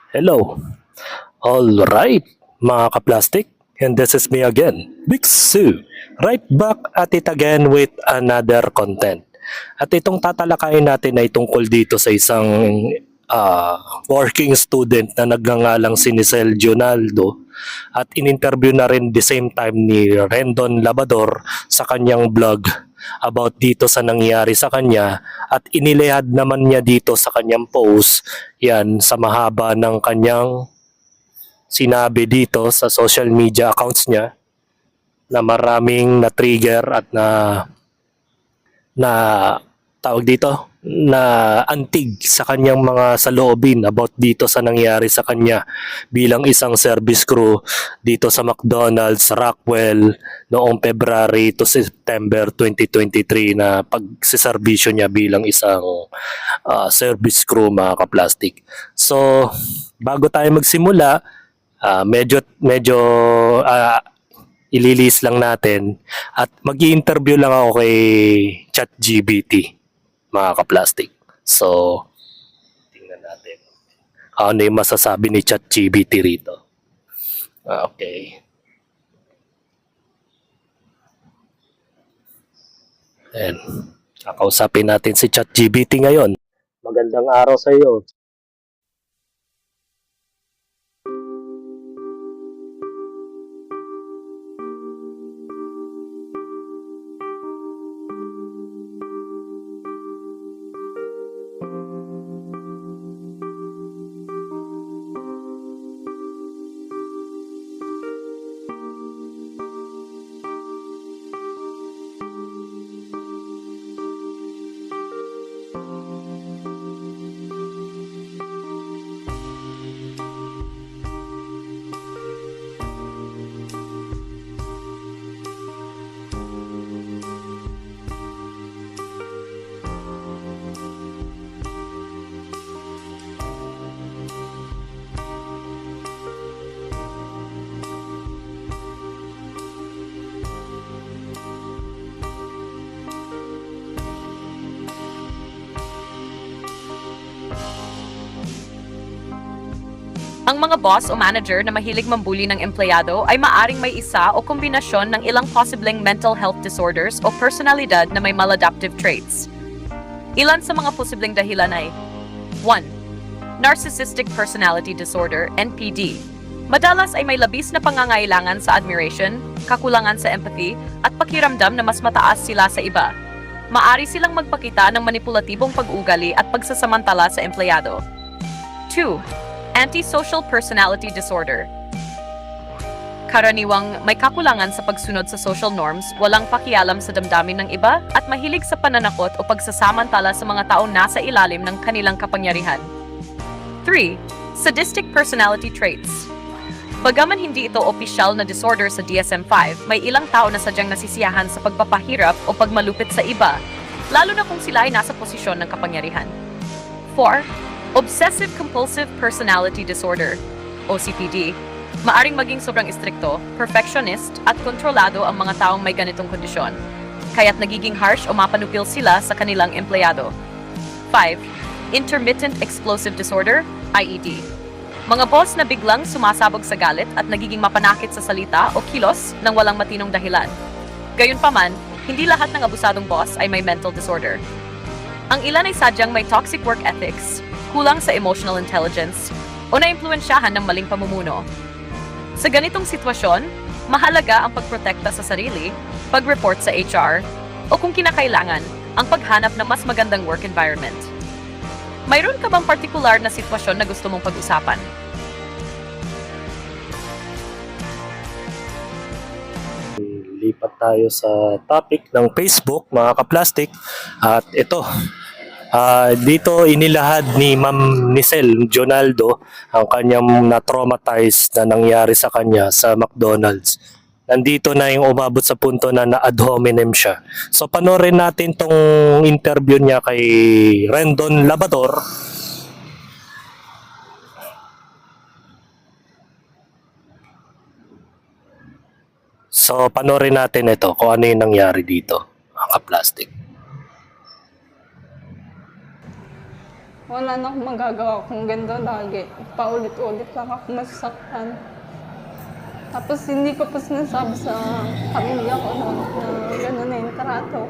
Hello. All right, mga kaplastic. And this is me again, Big Sue. Right back at it again with another content. At itong tatalakayin natin ay tungkol dito sa isang working student na nagngangalang si Nicel Jonaldo at in-interview na rin the same time ni Rendon Labador sa kanyang blog about dito sa nangyari sa kanya at inilihad naman niya dito sa kanyang post yan sa mahaba ng kanyang sinabi dito sa social media accounts niya na maraming na-trigger at na tawag dito na antig sa kanyang mga saloobin about dito sa nangyari sa kanya bilang isang service crew dito sa McDonald's Rockwell noong February to September 2023 na pagsiservisyo niya bilang isang service crew, mga kaplastic. So, bago tayo magsimula, medyo ililis lang natin at mag-i-interview lang ako kay ChatGPT, mga kaplastic. So, tingnan natin. Ano yung masasabi ni ChatGPT rito? Okay. And kakausapin natin si ChatGPT ngayon. Magandang araw sa iyo. Ang mga boss o manager na mahilig mambuli ng empleyado ay maaring may isa o kombinasyon ng ilang posibleng mental health disorders o personalidad na may maladaptive traits. Ilan sa mga posibleng dahilan ay 1. Narcissistic Personality Disorder, NPD. Madalas ay may labis na pangangailangan sa admiration, kakulangan sa empathy, at pakiramdam na mas mataas sila sa iba. Maari silang magpakita ng manipulatibong pag-ugali at pagsasamantala sa empleyado. 2. Antisocial Personality Disorder. Karaniwang may kakulangan sa pagsunod sa social norms, walang pakialam sa damdamin ng iba, at mahilig sa pananakot o pagsasamantala sa mga taong nasa ilalim ng kanilang kapangyarihan. 3. Sadistic Personality Traits. Bagaman hindi ito opisyal na disorder sa DSM-5, may ilang tao na sadyang nasisiyahan sa pagpapahirap o pagmalupit sa iba, lalo na kung sila ay nasa posisyon ng kapangyarihan. 4. Obsessive-Compulsive Personality Disorder, OCPD. Maaring maging sobrang istrikto, perfectionist, at kontrolado ang mga taong may ganitong kondisyon, kaya't nagiging harsh o mapanupil sila sa kanilang empleyado. 5. Intermittent Explosive Disorder, IED. Mga boss na biglang sumasabog sa galit at nagiging mapanakit sa salita o kilos nang walang matinong dahilan. Gayunpaman, hindi lahat ng abusadong boss ay may mental disorder. Ang ilan ay sadyang may toxic work ethics, kulang sa emotional intelligence, o naimpluwensyahan ng maling pamumuno. Sa ganitong sitwasyon, mahalaga ang pagprotekta sa sarili, pag-report sa HR, o kung kinakailangan, ang paghanap ng mas magandang work environment. Mayroon ka bang partikular na sitwasyon na gusto mong pag-usapan? Lipat tayo sa topic ng Facebook, mga kaplastic. At ito, dito inilahad ni Ma'am Nicel Jonaldo ang kanyang na-traumatize na nangyari sa kanya sa McDonald's. Nandito na yung umabot sa punto na na-ad hominem siya. So panoorin natin tong interview niya kay Rendon Labador. So panoorin natin ito kung ano yung nangyari dito, mga kaplastic. wala na akong magagawa kung ganito lagi. Paulit-ulit lang ako masasaktan. Tapos hindi ko pa sinasabi sa pamilya ko na gano'n na yung trato.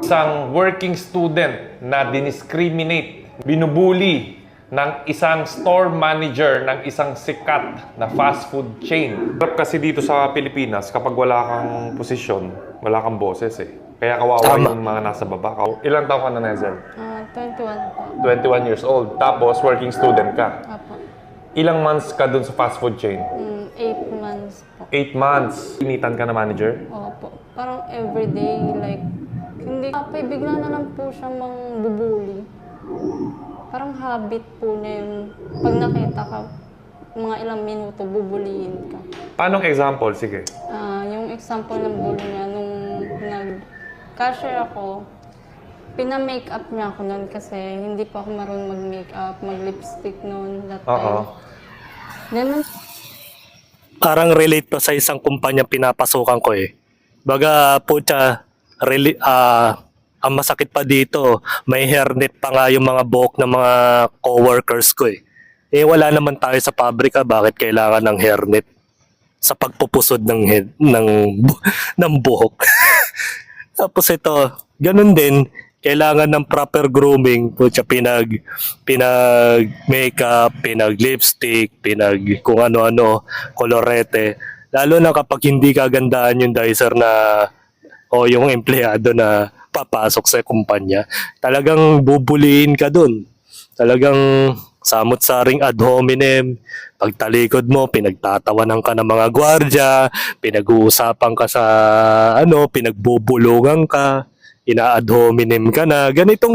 Isang working student na diniscriminate, binubuli ng isang store manager ng isang sikat na fast food chain. Hirap kasi dito sa Pilipinas, kapag wala kang posisyon, wala kang boses eh. Kaya kawawa Tama. yung mga nasa baba. Ilang taon ka na, Nezel? 21 po. 21 years old. Tapos, working student ka. Apo. Ilang months ka dun sa fast food chain? 8 months po. 8 months. Initan ka na manager? Opo. Parang everyday, like, hindi. Bigla na lang po siyang mangbubuli. Parang habit po niya yung pag nakita ka, mga ilang minuto, bubulihin ka. Paano example? Sige. Yung example ng bully niya, nung nag-cashier ako, pina-makeup niya ako noon kasi hindi pa ako marunong mag-makeup, mag-lipstick noon, that time. Oo. Ganun. Parang relate to sa isang kumpanya pinapasukan ko eh. Baga po ang masakit pa dito, may hairnet pa nga yung mga buhok ng mga coworkers ko eh. Eh wala naman tayo sa pabrika, bakit kailangan ng hairnet sa pagpupusod ng buhok? Tapos ito, ganun din, kailangan ng proper grooming, pinag makeup, pinag lipstick, kung ano-ano, kolorete. Lalo na kapag hindi kagandahan yung dicer na o yung empleyado na papasok sa kumpanya, talagang bubulihin ka dun. Talagang samot-saring ad hominem, pagtalikod mo, pinagtatawanan ka ng mga gwardya, pinag-uusapan ka sa pinagbubulungan ka, ina-ad hominem ka na. Ganito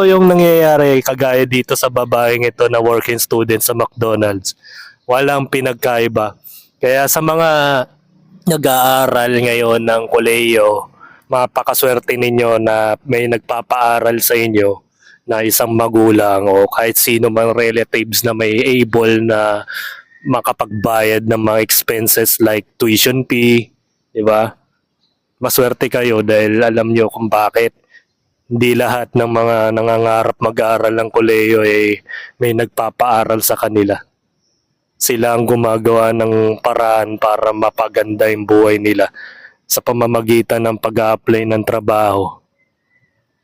yung nangyayari kagaya dito sa babaeng ito na working student sa McDonald's. Walang pinagkaiba. Kaya sa mga nag-aaral ngayon ng kolehiyo, mapakaswerte ninyo na may nagpapaaral sa inyo na isang magulang o kahit sino mang relatives na may able na makapagbayad ng mga expenses like tuition fee, di ba? Maswerte kayo dahil alam nyo kung bakit hindi lahat ng mga nangangarap mag-aaral ng kolehiyo may nagpapaaral sa kanila. Sila ang gumagawa ng paraan para mapaganda yung buhay nila sa pamamagitan ng pag-a-apply ng trabaho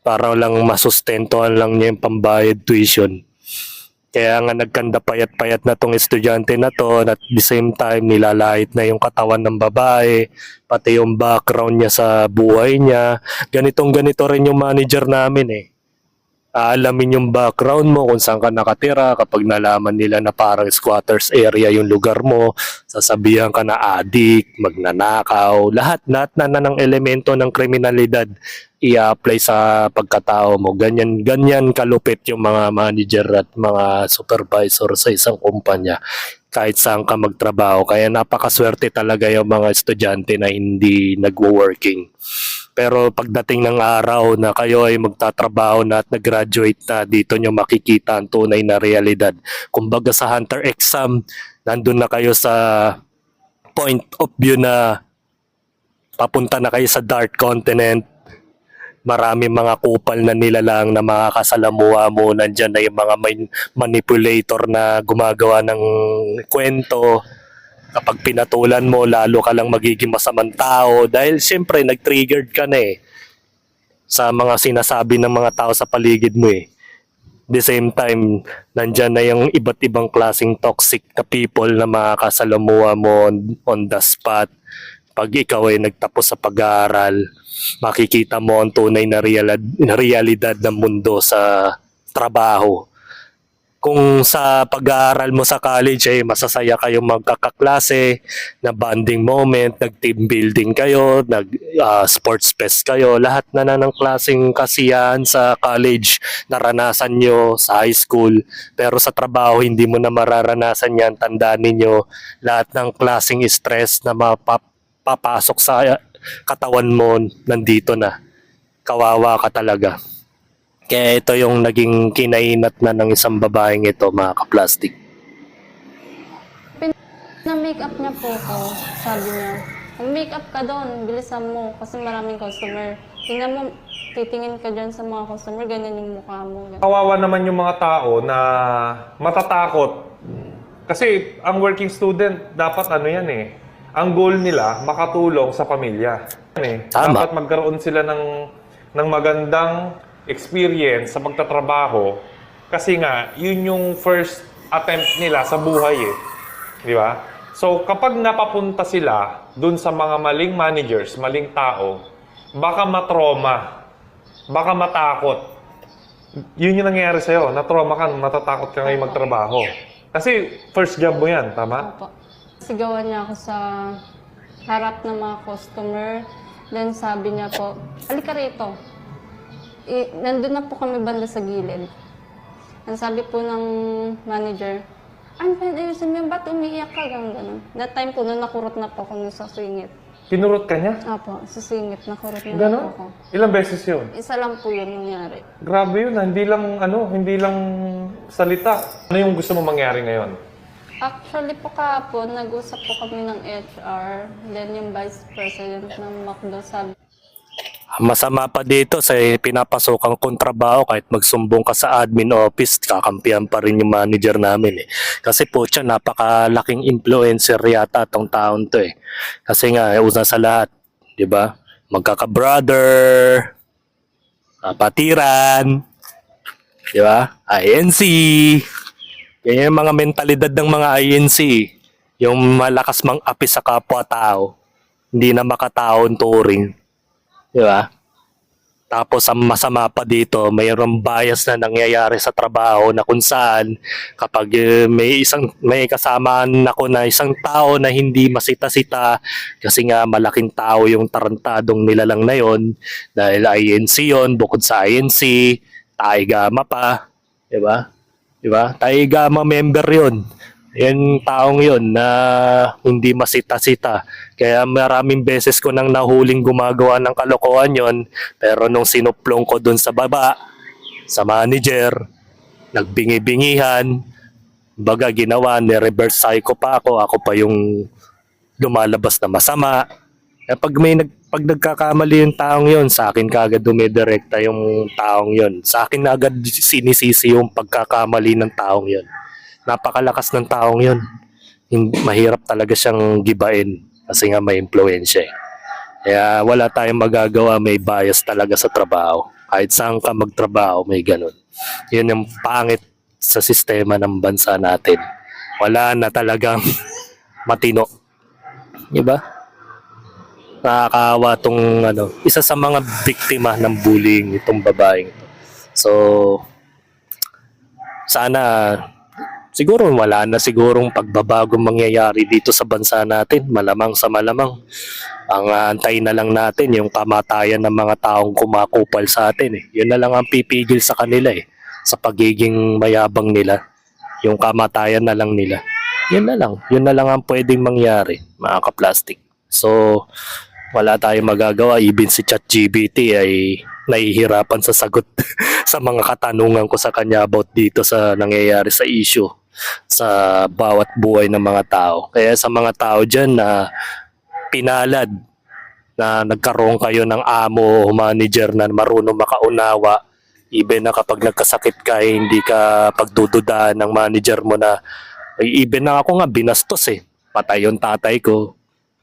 para lang masustentuhan lang niya yung pambayad tuition. Kaya nga nagkanda payat-payat na tong estudyante na to, at the same time nilalait na yung katawan ng babae, pati yung background niya sa buhay niya. Ganito rin yung manager namin eh. Aalamin yung background mo, kung saan ka nakatira, kapag nalaman nila na parang squatters area yung lugar mo, sasabihan ka na addict, magnanakaw, lahat na ng elemento ng kriminalidad i-apply sa pagkatao mo. Ganyan kalupit yung mga manager at mga supervisor sa isang kumpanya kahit saan ka magtrabaho. Kaya napakaswerte talaga yung mga estudyante na hindi nagwo-working. Pero pagdating ng araw na kayo ay magtatrabaho na at nag-graduate na, dito nyo makikita ang tunay na realidad. Kumbaga sa Hunter exam, nandun na kayo sa point of view na papunta na kayo sa dark continent. Marami mga kupal na nilalang na makakasalamuha mo. Nandyan na yung mga manipulator na gumagawa ng kwento. Kapag pinatulan mo, lalo ka lang magiging masamang tao dahil siyempre nag-triggered ka na eh sa mga sinasabi ng mga tao sa paligid mo eh. The same time, nandyan na yung iba't ibang klaseng toxic na people na makakasalamuha mo on the spot. Pag ikaw ay nagtapos sa pag-aaral, makikita mo ang tunay na realidad ng mundo sa trabaho. Kung sa pag-aaral mo sa college ay masasaya kayong magkakaklase, na bonding moment, nag-team building kayo, sports fest kayo, lahat na ng klaseng kasiyahan sa college naranasan nyo sa high school. Pero sa trabaho hindi mo na mararanasan yan. Tandaan ninyo, lahat ng klaseng stress na mapapasok sa katawan mo nandito na. Kawawa ka talaga. Kaya ito yung naging kinainat na ng isang babaeng ito, mga kaplastic. Na-makeup niya po ako, sabi niya. Mag-makeup ka doon, bilisan mo kasi maraming customer. tingnan mo, titingin ka dyan sa mga customer, ganyan yung mukha mo. Ganyan. Kawawa naman yung mga tao na matatakot. Kasi ang working student, dapat ano yan eh. Ang goal nila, makatulong sa pamilya. Yan eh. Tama. Dapat magkaroon sila ng magandang experience sa pagtatrabaho. Kasi nga, yun yung first attempt nila sa buhay eh. Di ba? So, kapag napapunta sila dun sa mga maling managers, maling tao, baka matroma, baka matakot. Yun yung nangyayari sa'yo. Na-trauma ka, matatakot ka ngayon magtrabaho. Kasi first job mo yan, tama? Opo. Sigawan niya ako sa harap ng mga customer. Then sabi niya po, halika rito. Nandun na po kami banda sa gilid. Ang sabi po ng manager, ano ba ayusin mo yan? Ba't umiiyak ka? Ganun. That time po, nung nakurot na po ako sa singit. Pinurot ka niya? Opo, sa singit, nakurot na po Ganon? ako. Ilang beses yun? Isa lang po yun nangyari. Grabe yun, hindi lang salita. Ano yung gusto mo mangyari ngayon? Actually po kahapon, nag-usap po kami ng HR, then yung vice president ng McDo sabi, Masama pa dito sa pinapasokang kontrabaho kahit magsumbong ka sa admin office, kakampihan pa rin yung manager namin eh. Kasi po siya, napakalaking influencer yata tong taon to eh. Kasi nga, una sa lahat, di ba? Magkaka-brother, kapatiran, di ba? INC, yan yung mga mentalidad ng mga INC. Yung malakas mang api sa kapwa-tao, hindi na makataon turing. Di ba? Tapos ang masama pa dito, mayroong bias na nangyayari sa trabaho na kung saan kapag may kasamaan ako na isang tao na hindi masita-sita kasi nga malaking tao yung tarantadong nilalang na yon dahil INC yon, bukod sa INC, Taigama pa, di ba? Di ba? Taigama member yon. Yan taong yon na hindi masita-sita. Kaya maraming beses ko nang nahuling gumagawa ng kalokohan yon. Pero nung sinuplong ko dun sa baba, sa manager, nagbingi-bingihan, baga ginawa, ni-reverse psycho pa ako. Ako pa yung lumalabas na masama. Kaya pag nagkakamali yung taong yon, sa akin kaagad dumidirekta yung taong yon. Sa akin agad sinisisi yung pagkakamali ng taong yon. Napakalakas ng taong yun. Mahirap talaga siyang gibain kasi nga may impluensya eh. Kaya wala tayong magagawa, may bias talaga sa trabaho. Kahit saan ka magtrabaho, may ganun. Yun yung pangit sa sistema ng bansa natin. Wala na talagang matino. Diba? Nakakaawa tong isa sa mga biktima ng bullying itong babaeng ito. So, sana siguro wala na sigurong pagbabagong mangyayari dito sa bansa natin. Malamang sa malamang. Ang antay na lang natin yung kamatayan ng mga taong kumakupal sa atin eh. Yun na lang ang pipigil sa kanila eh. Sa pagiging mayabang nila. Yung kamatayan na lang nila. Yun na lang. Yun na lang ang pwedeng mangyari, mga ka-plastic. So, wala tayong magagawa. Even si ChatGPT ay nahihirapan sa sagot sa mga katanungan ko sa kanya about dito sa nangyayari sa issue sa bawat buhay ng mga tao. Kaya sa mga tao dyan na pinalad na nagkaroon kayo ng amo o manager na marunong makaunawa, even na kapag nagkasakit ka, hindi ka pagdududaan ng manager mo na, even na ako nga binastos eh. Patay yung tatay ko.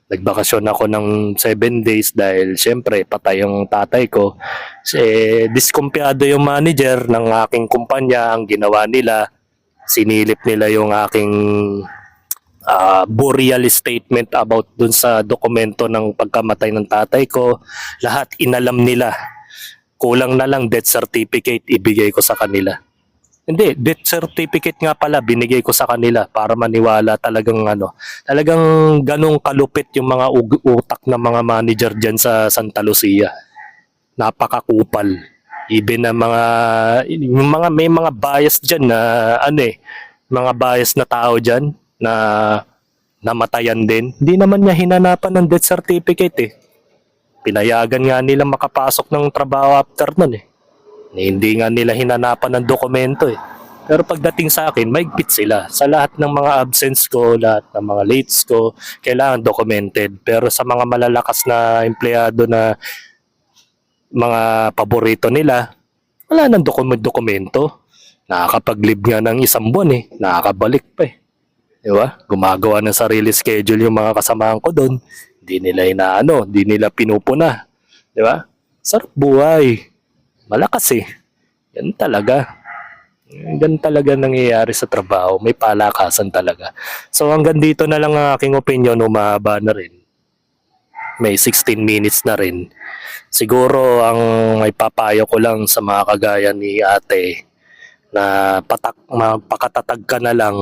Nagbakasyon ako ng 7 days dahil syempre patay yung tatay ko. Diskumpiyado yung manager ng aking kumpanya. Ang ginawa nila, sinilip nila yung aking burial statement about dun sa dokumento ng pagkamatay ng tatay ko. Lahat inalam nila. Kulang na lang death certificate ibigay ko sa kanila. Hindi, death certificate nga pala binigay ko sa kanila para maniwala talagang talagang ganong kalupit yung mga utak ng mga manager dyan sa Santa Lucia. Napakakupal. Even na may mga bias dyan na mga bias na tao dyan na namatayan din. Hindi naman niya hinanapan ng death certificate eh. Pinayagan nga nila makapasok ng trabaho after nun eh. Hindi nga nila hinanapan ng dokumento eh. Pero pagdating sa akin, maigpit sila. Sa lahat ng mga absence ko, lahat ng mga lates ko, kailangan documented. Pero sa mga malalakas na empleyado na mga paborito nila, wala nang dokumento. Nakakapag-live nga ng 1 buwan nakakabalik pa Di ba? Gumagawa ng sarili schedule yung mga kasamahan ko doon. Hindi nila hindi nila pinupuna. Di ba? Sarap buhay. Malakas Yan talaga. Yan talaga nangyayari sa trabaho. May palakasan talaga. So hanggang dito na lang ang aking opinion. Umahaba na rin. May 16 minutes na rin. Siguro ang may papayo ko lang sa mga kagaya ni ate na magpakatatag ka na lang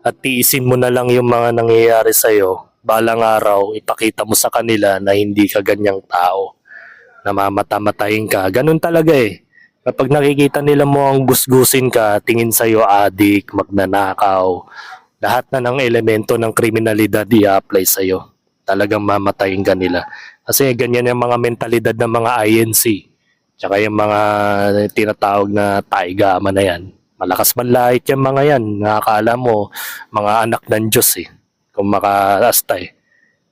at tiisin mo na lang yung mga nangyayari sa'yo. Balang araw, ipakita mo sa kanila na hindi ka ganyang tao. Namamata-matayin ka. Ganun talaga Kapag nakikita nila mo ang gusgusin ka, tingin sa'yo adik, magnanakaw, lahat na ng elemento ng kriminalidad i-apply sa'yo. Talagang mamatayin ka nila. Kasi ganyan yung mga mentalidad ng mga INC. Tsaka yung mga tinatawag na taigama na yan. Malakas manlait yung mga yan. Nakakala mo, mga anak ng Diyos Kung makaasta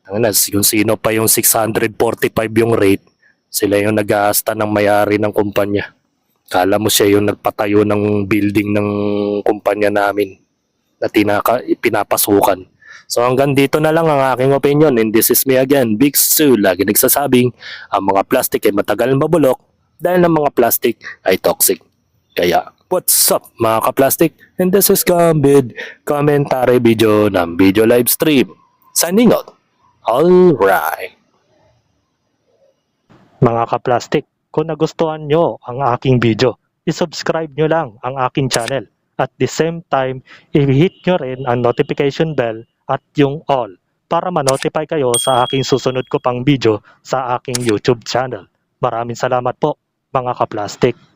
Kung sino pa yung 645 yung rate, sila yung nag-aasta ng may-ari ng kumpanya. Kala mo siya yung nagpatayo ng building ng kumpanya namin na pinapasukan. So hanggang dito na lang ang aking opinion. And this is me again, Big Stu. Lagi nagsasabing, ang mga plastic ay matagal mabulok dahil ang mga plastic ay toxic. Kaya, what's up mga ka-plastic? And this is Gambid, commentary video ng video live stream. Signing out. Alright. Mga ka-plastic, kung nagustuhan nyo ang aking video, isubscribe nyo lang ang aking channel. At the same time, i-hit nyo rin ang notification bell at yung all para ma-notify kayo sa aking susunod ko pang video sa aking YouTube channel. Maraming salamat po mga ka-plastic.